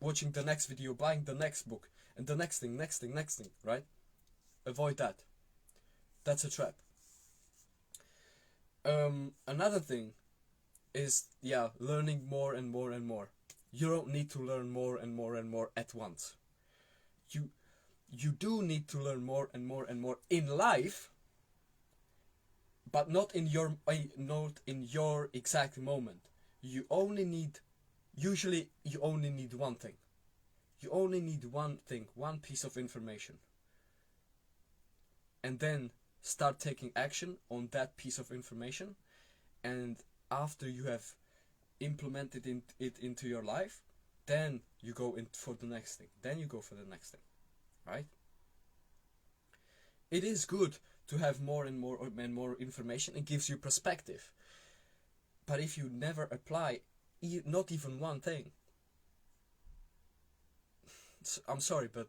A: watching the next video, buying the next book, and the next thing, right? Avoid that. That's a trap. Another thing is, yeah, learning more and more and more. You don't need to learn more and more and more at once. You you do need to learn more and more and more in life, but not in your exact moment. You only need Usually you only need one thing. You only need one thing, one piece of information. And then start taking action on that piece of information. And after you have implemented it into your life, then you go in for the next thing. Then you go for the next thing, right? It is good to have more and more information. It gives you perspective. But if you never apply not even one thing, I'm sorry, but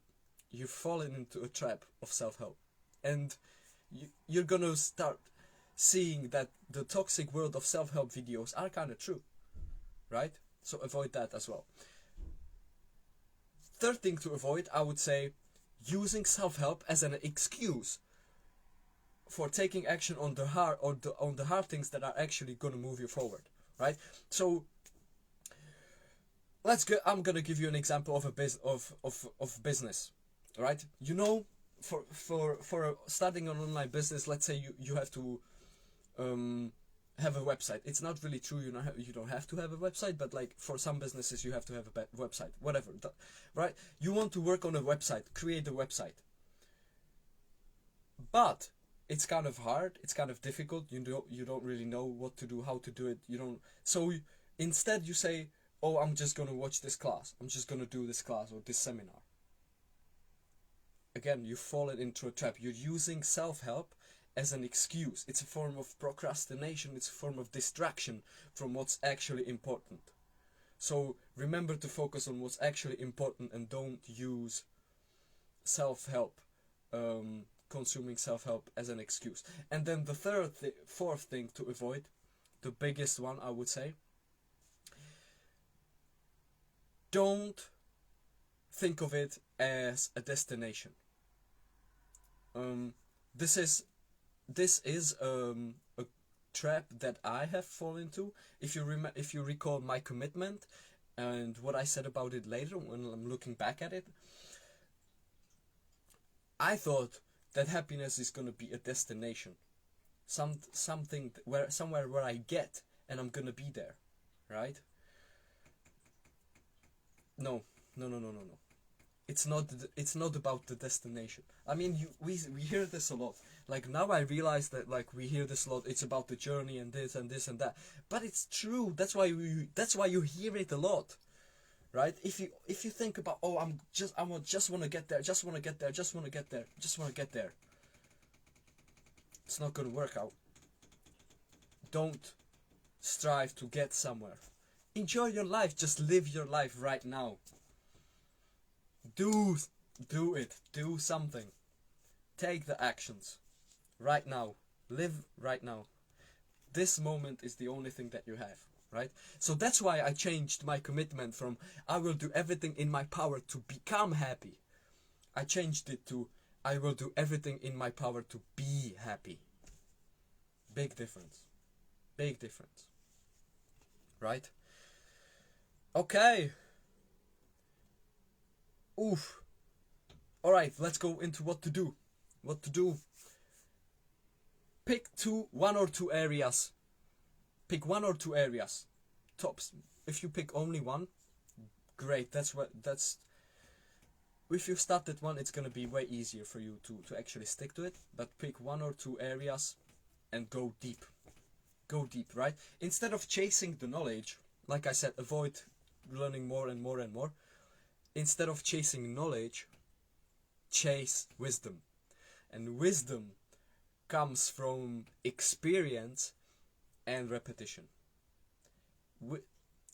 A: you've fallen into a trap of self-help. And you're gonna start seeing that the toxic world of self-help videos are kind of true, right? So avoid that as well. Third thing to avoid, I would say, using self-help as an excuse for taking action on the hard things that are actually gonna move you forward, right? So I'm gonna give you an example of of business, right? You know, for starting an online business, let's say you have to have a website. It's not really true. You don't have to have a website, but like for some businesses, you have to have a website. Whatever, right? You want to work on a website, create a website, but it's kind of hard. It's kind of difficult. You don't really know what to do, how to do it. You don't. So instead, you say, "Oh, I'm just gonna watch this class. I'm just gonna do this class or this seminar." Again, you've fallen into a trap. You're using self-help as an excuse. It's a form of procrastination. It's a form of distraction from what's actually important. So remember to focus on what's actually important and don't use self-help, consuming self-help as an excuse. And then the fourth thing to avoid, the biggest one I would say, don't think of it as a destination. This is a trap that I have fallen into. If you recall my commitment and what I said about it later when I'm looking back at it, I thought that happiness is gonna be a destination, somewhere where I get and I'm gonna be there, right? No, no. It's not about the destination. I mean, we hear this a lot. Like now I realize that like we hear this a lot. It's about the journey and this and this and that. But it's true. That's why you hear it a lot, right? If you think about, oh, I just want to get there, just want to get there, just want to get there, just want to get there. It's not gonna work out. Don't strive to get somewhere. Enjoy your life. Just live your life right now. Do it. Do something. Take the actions. Right now. Live right now. This moment is the only thing that you have, right? So that's why I changed my commitment from I will do everything in my power to become happy. I changed it to I will do everything in my power to be happy. Big difference. Big difference. Right? Okay. Oof. Alright, let's go into what to do. What to do. Pick one or two areas. Pick one or two areas. Tops. If you pick only one, great. If you start at one, it's gonna be way easier for you to actually stick to it. But pick one or two areas and go deep. Go deep, right? Instead of chasing the knowledge, like I said, avoid learning more and more and more. Instead of chasing knowledge, chase wisdom. And wisdom comes from experience and repetition.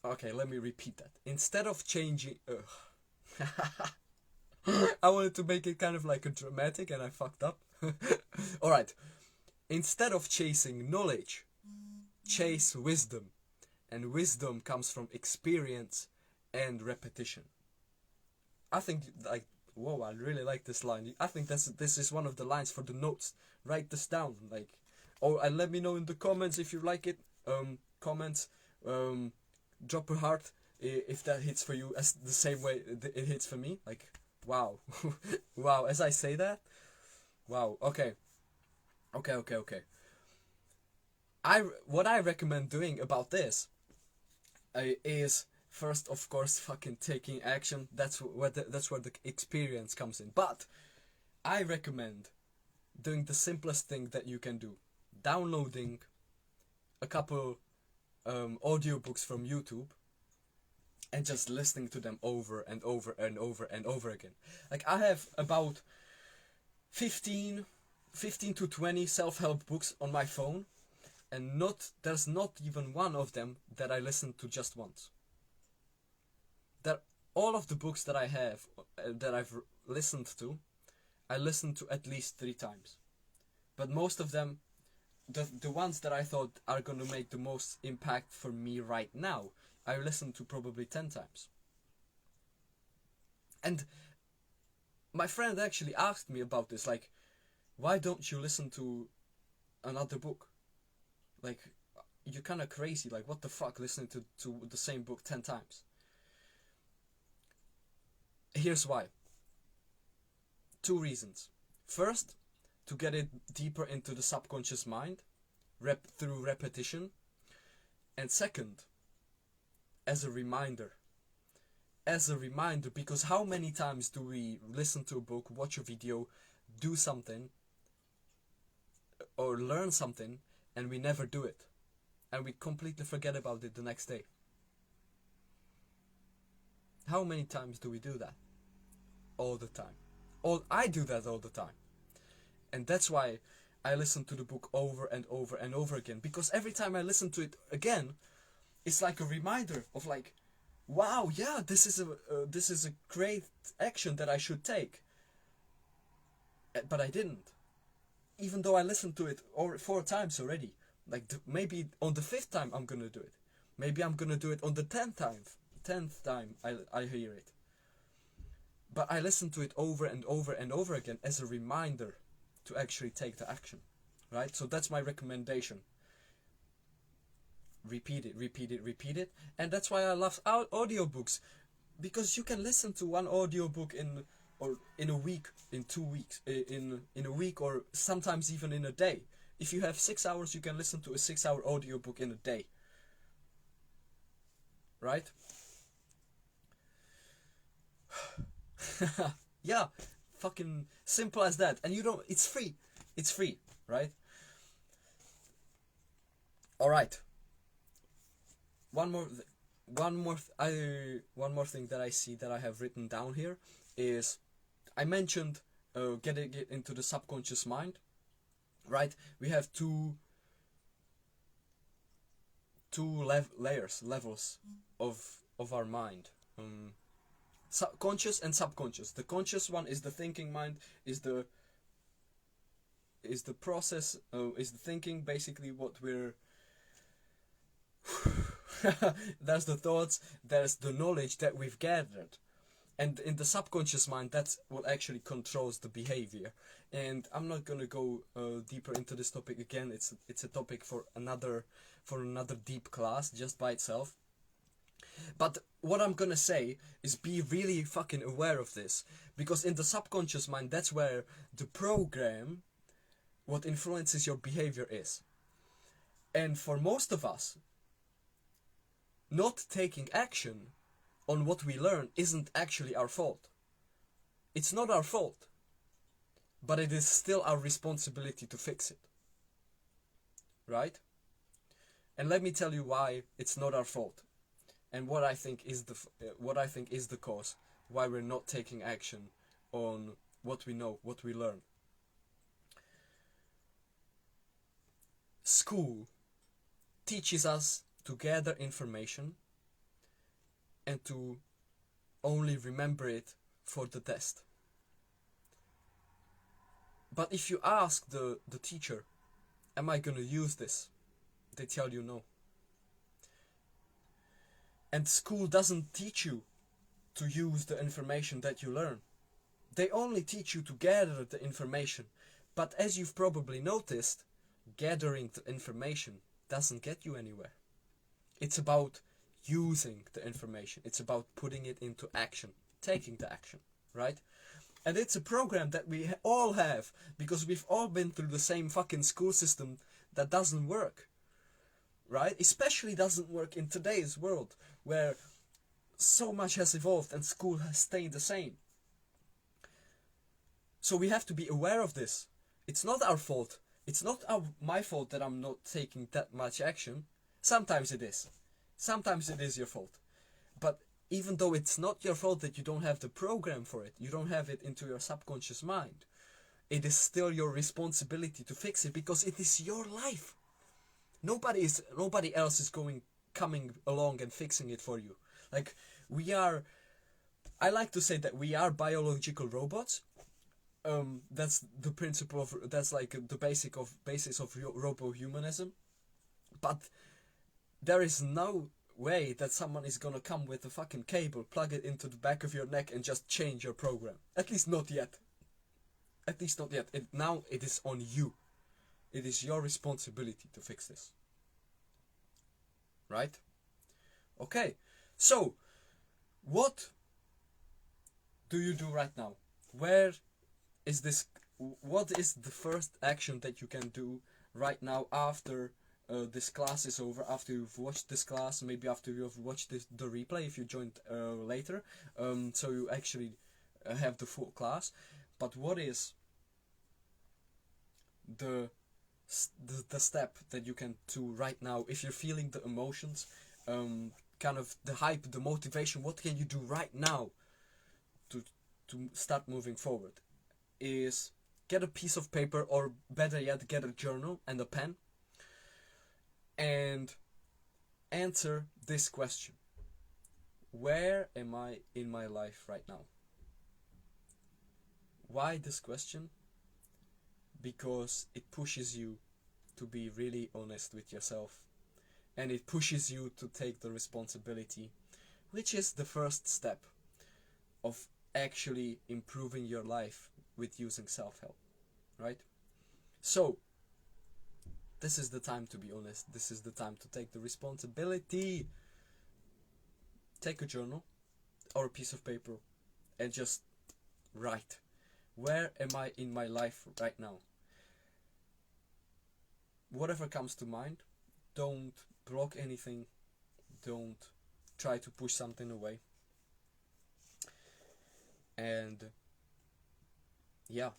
A: Okay, let me repeat that. Instead of changing... I wanted to make it kind of like a dramatic and I fucked up. Alright. Instead of chasing knowledge, chase wisdom. And wisdom comes from experience and repetition. I think, like, whoa, I really like this line. I think this is one of the lines for the notes. Write this down. Like, Oh, and let me know in the comments if you like it. Comments. Drop a heart if that hits for you as the same way it hits for me. Like, wow. Wow, as I say that. Wow, okay. Okay. What I recommend doing about this is first, of course, fucking taking action. That's where the experience comes in. But I recommend doing the simplest thing that you can do: downloading a couple audiobooks from YouTube and just listening to them over and over and over and over again. Like, I have about 15 to 20 self-help books on my phone, and there's not even one of them that I listened to just once. That all of the books that I have that I've listened to, I listened to at least 3 times. But most of them, the ones that I thought are going to make the most impact for me right now, I listened to probably 10 times. And my friend actually asked me about this, like, why don't you listen to another book? Like, you're kind of crazy. Like, what the fuck, listening to the same book 10 times? Here's why. 2 reasons. First, to get it deeper into the subconscious mind, through repetition. And second, as a reminder. As a reminder, because how many times do we listen to a book, watch a video, do something, or learn something, and we never do it, and we completely forget about it the next day? How many times do we do that? All the time. I do that all the time. And that's why I listen to the book over and over and over again, because every time I listen to it again, it's like a reminder of, like, wow, yeah, this is a great action that I should take. But I didn't. Even though I listened to it 4 times already. Like, maybe on the 5th time I'm gonna do it. Maybe I'm gonna do it on the 10th time I hear it. But I listen to it over and over and over again as a reminder to actually take the action. Right? So that's my recommendation. Repeat it. And that's why I love audiobooks. Because you can listen to one audiobook in a week, in 2 weeks, in a week, or sometimes even in a day. If you have 6 hours, you can listen to a 6-hour audiobook in a day. Right? Yeah, fucking simple as that. And it's free. It's free, right? Alright. One more thing that I see that I have written down here is, I mentioned getting it into the subconscious mind, right? We have two levels of our mind, conscious and subconscious. The conscious one is the thinking mind, is the process, is the thinking, basically what we're there's the thoughts, there's the knowledge that we've gathered. And in the subconscious mind, that's what actually controls the behavior. And I'm not gonna go deeper into this topic again. It's a topic for another deep class just by itself. But what I'm gonna say is, be really fucking aware of this, because in the subconscious mind, that's where the program, what influences your behavior, is. And for most of us, not taking action on what we learn isn't actually our fault. It's not our fault, but it is still our responsibility to fix it. Right? And let me tell you why it's not our fault, and what I think is the cause why we're not taking action on what we know, what we learn. School teaches us to gather information and to only remember it for the test. But if you ask the teacher, am I gonna use this? They tell you no. And school doesn't teach you to use the information that you learn. They only teach you to gather the information. But as you've probably noticed, gathering the information doesn't get you anywhere. It's about using the information. It's about putting it into action, taking the action, right? And it's a program that we all have, because we've all been through the same fucking school system that doesn't work, right? Especially doesn't work in today's world, where so much has evolved and school has stayed the same. So we have to be aware of this. It's not our fault. It's not my fault that I'm not taking that much action. Sometimes it is. Sometimes it is your fault. But even though it's not your fault that you don't have the program for it, you don't have it into your subconscious mind, it is still your responsibility to fix it, because it is your life. Nobody else is coming along and fixing it for you. Like, I like to say that we are biological robots. That's the principle of, that's like the basis of robo-humanism. But there is no way that someone is gonna come with a fucking cable, plug it into the back of your neck and just change your program. At least not yet. At least not yet. Now it is on you. It is your responsibility to fix this. Right? Okay. So, what do you do right now? What is the first action that you can do right now after this class is over, after you've watched this class, maybe after you've watched the replay if you joined later, so you actually have the full class. But what is the step that you can do right now if you're feeling the emotions, kind of the hype, the motivation? What can you do right now to start moving forward? Is get a piece of paper, or better yet, get a journal and a pen, and answer this question: where am I in my life right now? Why this question? Because it pushes you to be really honest with yourself, and it pushes you to take the responsibility, which is the first step of actually improving your life with using self-help, right? So this is the time to be honest. This is the time to take the responsibility. Take a journal or a piece of paper and just write: where am I in my life right now? Whatever comes to mind. Don't block anything. Don't try to push something away. And yeah,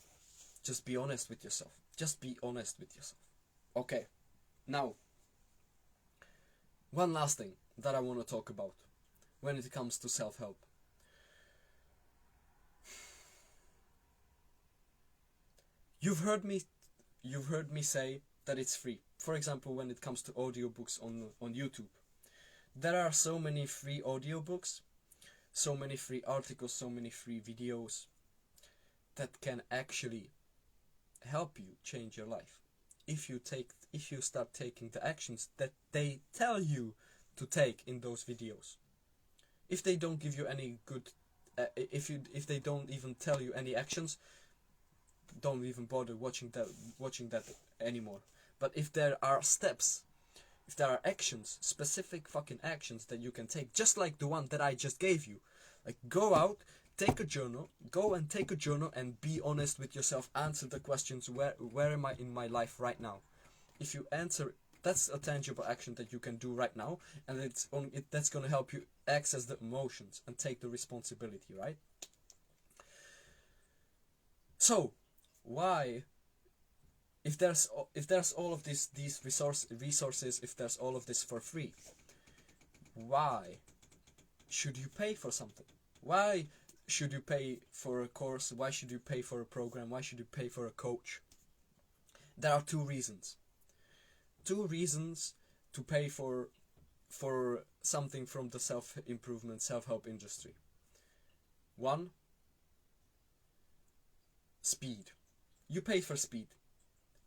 A: just be honest with yourself. Just be honest with yourself. Okay, now, one last thing that I want to talk about when it comes to self-help. You've heard me say that it's free. For example, when it comes to audiobooks on YouTube. There are so many free audiobooks, so many free articles, so many free videos that can actually help you change your life. If you start taking the actions that they tell you to take in those videos. If they don't give you any good, if they don't even tell you any actions, don't even bother watching that anymore. But if there are steps, if there are actions, specific fucking actions that you can take, just like the one that I just gave you, like go out, take a journal, and be honest with yourself. Answer the questions: where am I in my life right now? If you answer, that's a tangible action that you can do right now, and that's gonna help you access the emotions and take the responsibility, right? So, why? If there's all of these resources, if there's all of this for free, why should you pay for something? Why should you pay for a course? Why should you pay for a program? Why should you pay for a coach? There are two reasons. Two reasons to pay for something from the self-improvement, self-help industry. One, speed. You pay for speed,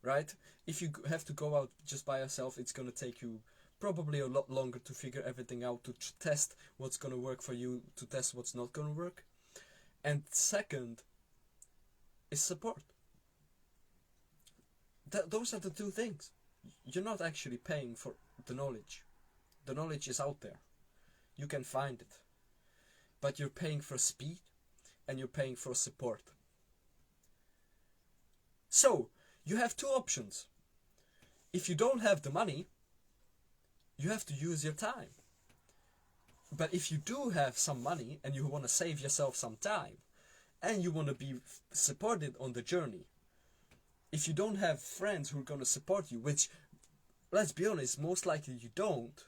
A: right? If you have to go out just by yourself, it's going to take you probably a lot longer to figure everything out, to test what's going to work for you, to test what's not going to work. And second is support. those are the two things. You're not actually paying for the knowledge. The knowledge is out there. You can find it. But you're paying for speed and you're paying for support. So, you have two options. If you don't have the money, you have to use your time. But if you do have some money and you want to save yourself some time and you want to be supported on the journey, if you don't have friends who are going to support you, which, let's be honest, most likely you don't,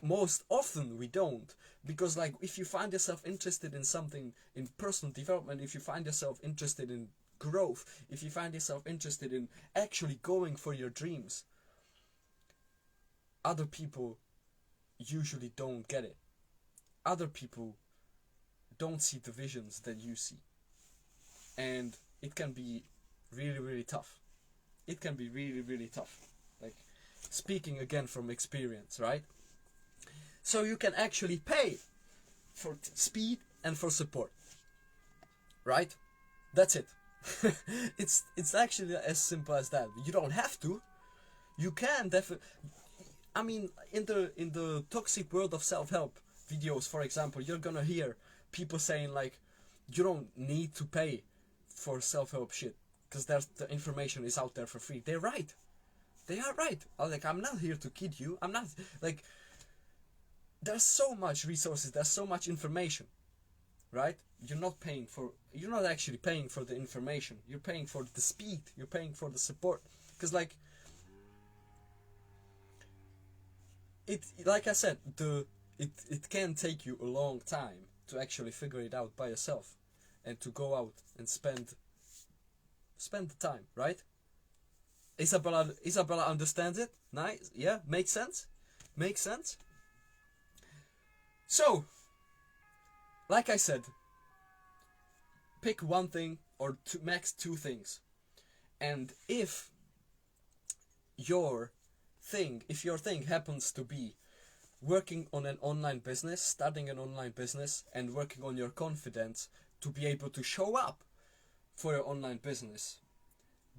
A: most often we don't, because like if you find yourself interested in something, in personal development, if you find yourself interested in growth, if you find yourself interested in actually going for your dreams, other people usually don't get it. Other people don't see the visions that you see. And it can be really, really tough. It can be really, really tough. Like, speaking again from experience, right? So you can actually pay for speed and for support. Right? That's it. It's actually as simple as that. You don't have to. You can definitely. I mean, in the toxic world of self-help videos, for example, you're gonna hear people saying like, you don't need to pay for self-help shit because the information is out there for free. They're right. They are right. I'm not here to kid you. I'm not like. There's so much resources. There's so much information, right? You're not actually paying for the information. You're paying for the speed. You're paying for the support. Because like I said, it can take you a long time to actually figure it out by yourself, and to go out and spend the time, right? Isabella understands it. Nice, yeah, makes sense. So, like I said, pick one thing or max two things, and if your thing happens to be working on an online business, starting an online business, and working on your confidence to be able to show up for your online business,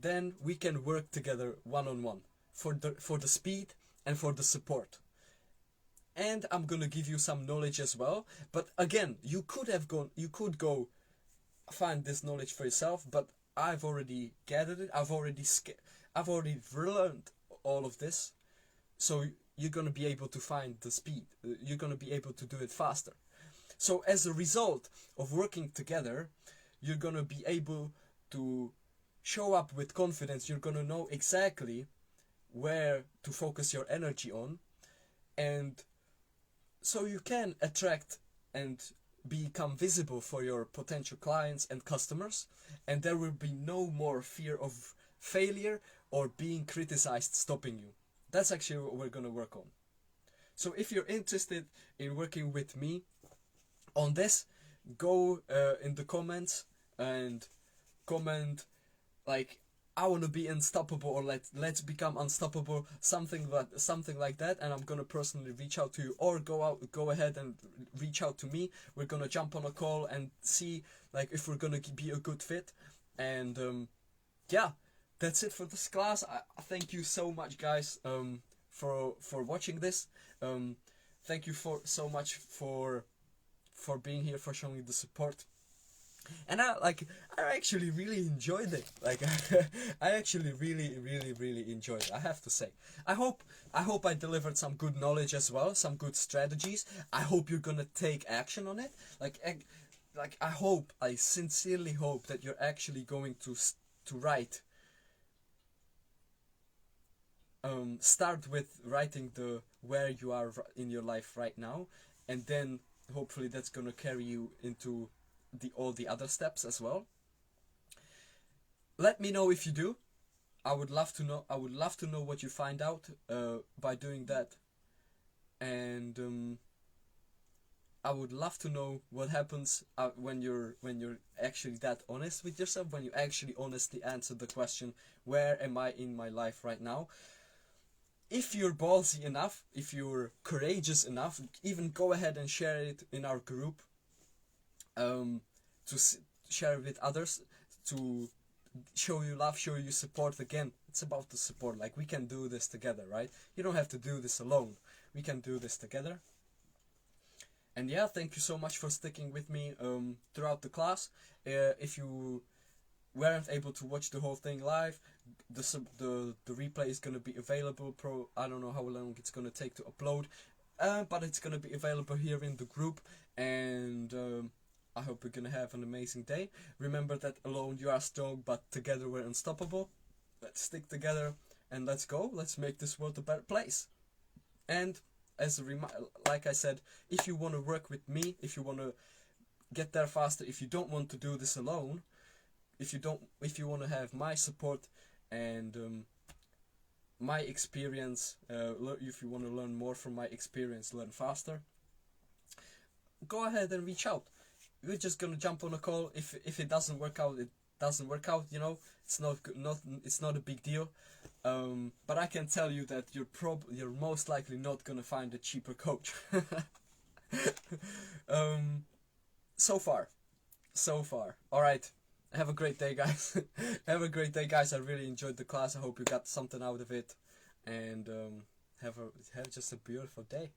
A: then we can work together one-on-one for the speed and for the support. And I'm gonna give you some knowledge as well. But again, you could go find this knowledge for yourself, but I've already gathered it. I've already learned all of this. So you're gonna be able to find the speed. You're gonna be able to do it faster. So as a result of working together, you're gonna be able to show up with confidence. You're gonna know exactly where to focus your energy on, and so you can attract and become visible for your potential clients and customers, and there will be no more fear of failure or being criticized stopping you. That's actually what we're gonna work on. So if you're interested in working with me on this, go in the comments and comment like, I want to be unstoppable, or let's become unstoppable, something like that, and I'm gonna personally reach out to you, or go ahead and reach out to me. We're gonna jump on a call and see like if we're gonna be a good fit. And yeah, that's it for this class. I thank you so much, guys, for watching this. Thank you so much for being here, for showing the support. And I actually really enjoyed it. Like I actually really enjoyed it, I have to say. I hope I delivered some good knowledge as well, some good strategies. I hope you're gonna take action on it. I sincerely hope that you're actually going to write. Start with writing where you are in your life right now, and then hopefully that's gonna carry you into all the other steps as well. Let me know if you do. I would love to know what you find out by doing that, and I would love to know what happens when you're actually that honest with yourself, when you actually honestly answer the question, where am I in my life right now? If you're ballsy enough, if you're courageous enough, even go ahead and share it in our group. To share with others, to show you love, show you support. Again, it's about the support. Like, we can do this together, right? You don't have to do this alone. We can do this together. And yeah, thank you so much for sticking with me throughout the class. If you weren't able to watch the whole thing live, the replay is gonna be available. I don't know how long it's gonna take to upload, but it's gonna be available here in the group. And I hope you're gonna have an amazing day. Remember that alone you are strong, but together we're unstoppable. Let's stick together and let's go. Let's make this world a better place. And as a like I said, if you want to work with me, if you want to get there faster, if you don't want to do this alone, if you want to have my support and my experience, if you want to learn more from my experience, learn faster, go ahead and reach out. We're just gonna jump on a call. If it doesn't work out, it doesn't work out. You know, it's not a big deal. But I can tell you that you're most likely not gonna find a cheaper coach. So far. All right. Have a great day, guys. Have a great day, guys. I really enjoyed the class. I hope you got something out of it, and have just a beautiful day.